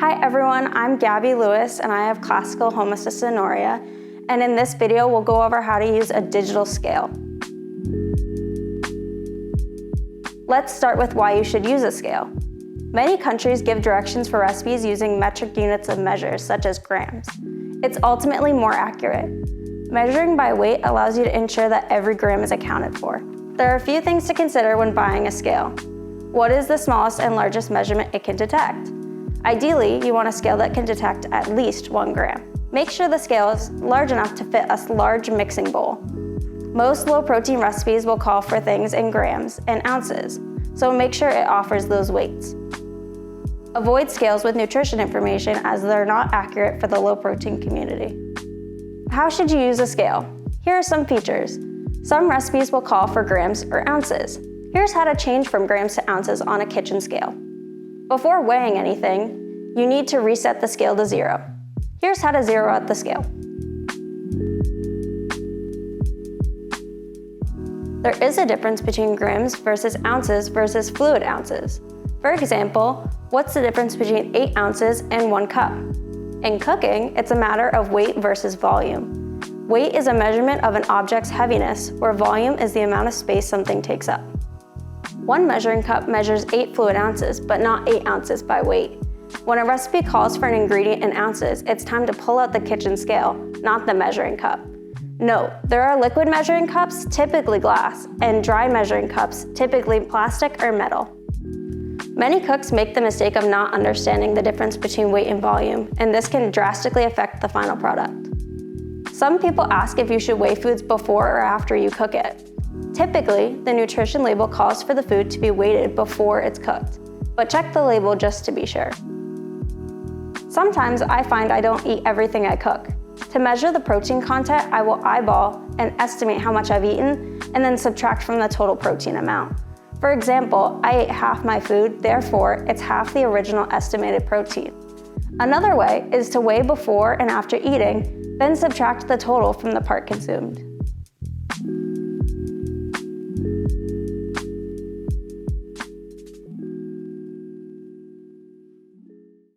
Hi everyone, I'm Gabby Lewis and I have classical homocystinuria, and in this video we'll go over how to use a digital scale. Let's start with why you should use a scale. Many countries give directions for recipes using metric units of measure, such as grams. It's ultimately more accurate. Measuring by weight allows you to ensure that every gram is accounted for. There are a few things to consider when buying a scale. What is the smallest and largest measurement it can detect? Ideally, you want a scale that can detect at least 1 gram. Make sure the scale is large enough to fit a large mixing bowl. Most low-protein recipes will call for things in grams and ounces, so make sure it offers those weights. Avoid scales with nutrition information as they're not accurate for the low-protein community. How should you use a scale? Here are some features. Some recipes will call for grams or ounces. Here's how to change from grams to ounces on a kitchen scale. Before weighing anything, you need to reset the scale to 0. Here's how to zero out the scale. There is a difference between grams versus ounces versus fluid ounces. For example, what's the difference between 8 ounces and 1 cup? In cooking, it's a matter of weight versus volume. Weight is a measurement of an object's heaviness, where volume is the amount of space something takes up. One measuring cup measures 8 fluid ounces, but not 8 ounces by weight. When a recipe calls for an ingredient in ounces, it's time to pull out the kitchen scale, not the measuring cup. Note, there are liquid measuring cups, typically glass, and dry measuring cups, typically plastic or metal. Many cooks make the mistake of not understanding the difference between weight and volume, and this can drastically affect the final product. Some people ask if you should weigh foods before or after you cook it. Typically, the nutrition label calls for the food to be weighted before it's cooked, but check the label just to be sure. Sometimes I find I don't eat everything I cook. To measure the protein content, I will eyeball and estimate how much I've eaten, and then subtract from the total protein amount. For example, I ate half my food, therefore it's half the original estimated protein. Another way is to weigh before and after eating, then subtract the total from the part consumed.